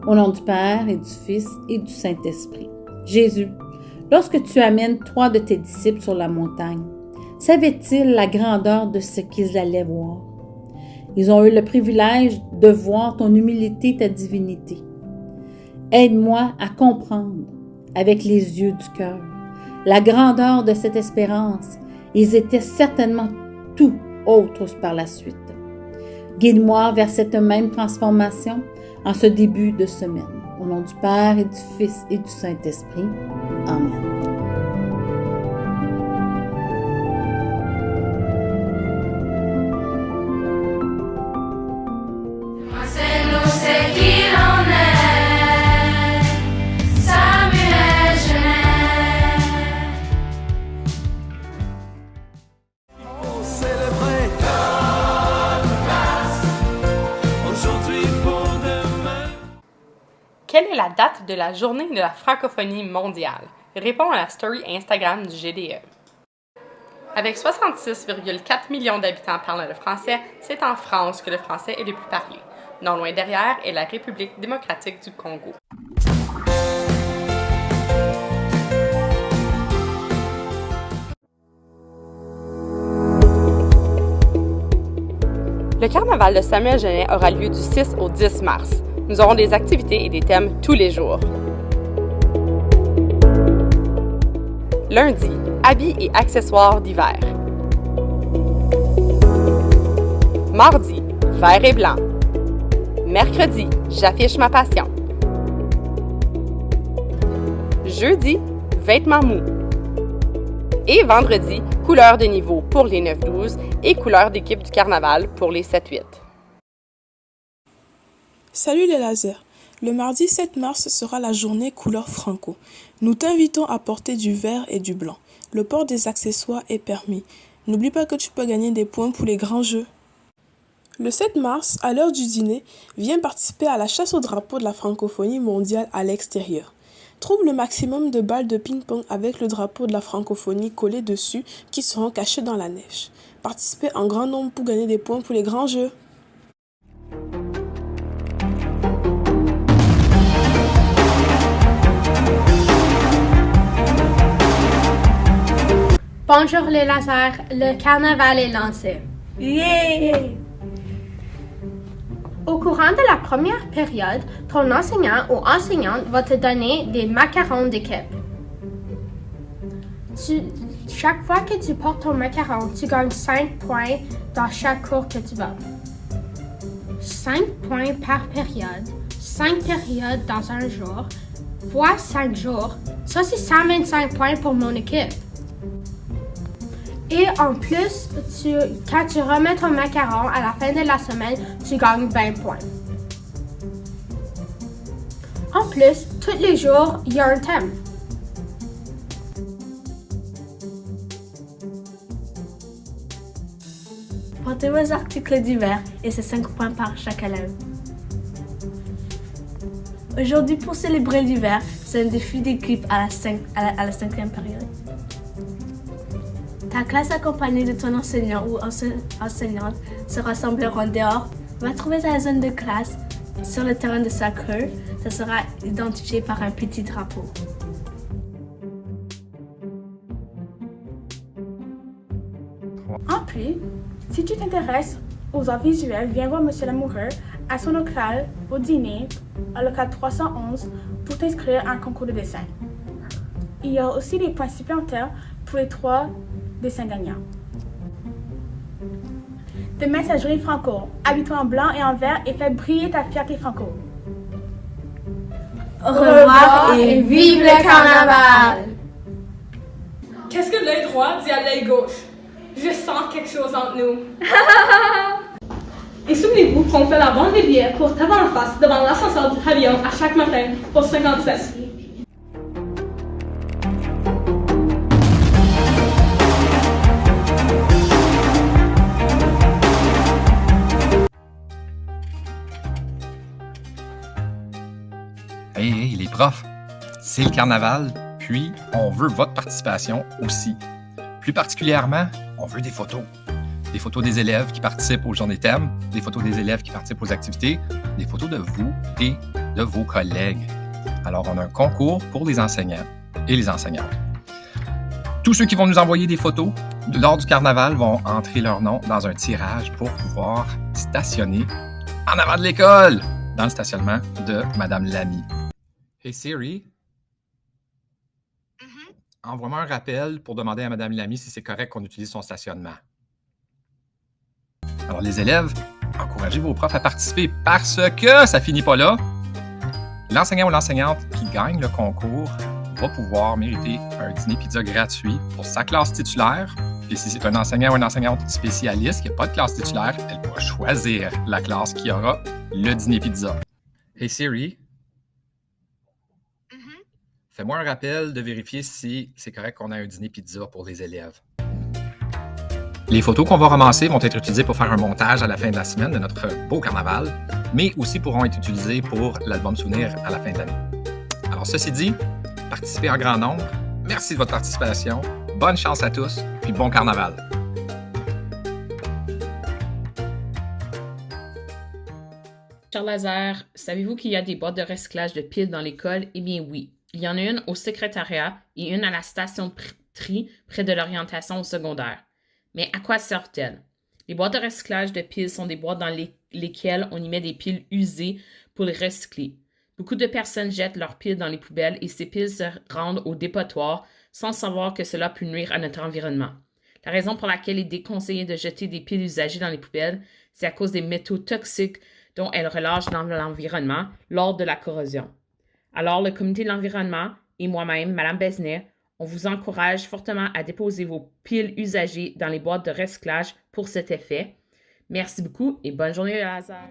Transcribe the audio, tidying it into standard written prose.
Au nom du Père et du Fils et du Saint-Esprit. Jésus, lorsque tu amènes 3 de tes disciples sur la montagne, savaient-ils la grandeur de ce qu'ils allaient voir? Ils ont eu le privilège de voir ton humilité et ta divinité. Aide-moi à comprendre, avec les yeux du cœur, la grandeur de cette espérance. Ils étaient certainement tout autres par la suite. Guide-moi vers cette même transformation en ce début de semaine. Au nom du Père et du Fils et du Saint-Esprit. Amen. Enseigne-nous ce qu'il en est, Samuel Genève. Il faut célébrer notre place, aujourd'hui pour demain. Quelle est la date de la journée de la francophonie mondiale? Réponds à la story Instagram du GDE. Avec 66,4 millions d'habitants parlant le français, c'est en France que le français est le plus parlé. Non loin derrière est la République démocratique du Congo. Le carnaval de Samuel Genêt aura lieu du 6 au 10 mars. Nous aurons des activités et des thèmes tous les jours. Lundi, habits et accessoires d'hiver. Mardi, vert et blanc. Mercredi, j'affiche ma passion. Jeudi, vêtements mous. Et vendredi, couleur de niveau pour les 9-12 et couleur d'équipe du carnaval pour les 7-8. Salut les lasers! Le mardi 7 mars sera la journée couleur franco. Nous t'invitons à porter du vert et du blanc. Le port des accessoires est permis. N'oublie pas que tu peux gagner des points pour les grands jeux. Le 7 mars, à l'heure du dîner, viens participer à la chasse au drapeau de la francophonie mondiale à l'extérieur. Trouve le maximum de balles de ping-pong avec le drapeau de la francophonie collé dessus qui seront cachées dans la neige. Participez en grand nombre pour gagner des points pour les grands jeux. Bonjour les lasers, le carnaval est lancé. Yeah! Au courant de la première période, ton enseignant ou enseignante va te donner des macarons d'équipe. Chaque fois que tu portes ton macaron, tu gagnes 5 points dans chaque cours que tu vas. 5 points par période, 5 périodes dans un jour, fois 5 jours, ça c'est 125 points pour mon équipe. Et en plus, quand tu remets ton macaron à la fin de la semaine, tu gagnes 20 points. En plus, tous les jours, il y a un thème. Portez vos articles d'hiver et c'est 5 points par chaque élève. Aujourd'hui, pour célébrer l'hiver, c'est un défi d'équipe à la 5e période. Ta classe accompagnée de ton enseignant ou enseignante se rassembleront dehors. Va trouver ta zone de classe sur le terrain de soccer. Ça sera identifié par un petit drapeau. En plus, si tu t'intéresses aux arts visuels, viens voir Monsieur Lamoureux à son local au dîner, à local 311, pour t'inscrire à un concours de dessin. Il y a aussi des points supplémentaires pour les 3 dessins gagnants. De messagerie franco. Habille-toi en blanc et en vert et fais briller ta fierté franco. Au revoir et vive le carnaval! Qu'est-ce que l'œil droit dit à l'œil gauche? Je sens quelque chose entre nous. Et souvenez-vous qu'on fait la vente des billets pour taper en face devant l'ascenseur du pavillon à chaque matin pour 57. Hey, les profs, c'est le carnaval, puis on veut votre participation aussi. Plus particulièrement, on veut des photos. Des photos des élèves qui participent aux journées thèmes, des photos des élèves qui participent aux activités, des photos de vous et de vos collègues. Alors, on a un concours pour les enseignants et les enseignantes. Tous ceux qui vont nous envoyer des photos lors du carnaval vont entrer leur nom dans un tirage pour pouvoir stationner en avant de l'école, dans le stationnement de Madame Lamy. Hey Siri, envoie-moi un rappel pour demander à Madame Lamy si c'est correct qu'on utilise son stationnement. Alors les élèves, encouragez vos profs à participer parce que ça finit pas là. L'enseignant ou l'enseignante qui gagne le concours va pouvoir mériter un dîner pizza gratuit pour sa classe titulaire. Et si c'est un enseignant ou une enseignante spécialiste qui n'a pas de classe titulaire, elle pourra choisir la classe qui aura le dîner pizza. Hey Siri, fais-moi un rappel de vérifier si c'est correct qu'on a un dîner pizza pour les élèves. Les photos qu'on va ramasser vont être utilisées pour faire un montage à la fin de la semaine de notre beau carnaval, mais aussi pourront être utilisées pour l'album souvenir à la fin de l'année. Alors ceci dit, participez en grand nombre. Merci de votre participation. Bonne chance à tous, puis bon carnaval. Cher Lazare, savez-vous qu'il y a des boîtes de recyclage de piles dans l'école? Eh bien oui. Il y en a une au secrétariat et une à la station tri près de l'orientation au secondaire. Mais à quoi servent-elles? Les boîtes de recyclage de piles sont des boîtes dans lesquelles on y met des piles usées pour les recycler. Beaucoup de personnes jettent leurs piles dans les poubelles et ces piles se rendent au dépotoir sans savoir que cela peut nuire à notre environnement. La raison pour laquelle il est déconseillé de jeter des piles usagées dans les poubelles, c'est à cause des métaux toxiques dont elles relâchent dans l'environnement lors de la corrosion. Alors, le comité de l'environnement et moi-même, Mme Besnet, on vous encourage fortement à déposer vos piles usagées dans les boîtes de recyclage pour cet effet. Merci beaucoup et bonne journée, Lazare.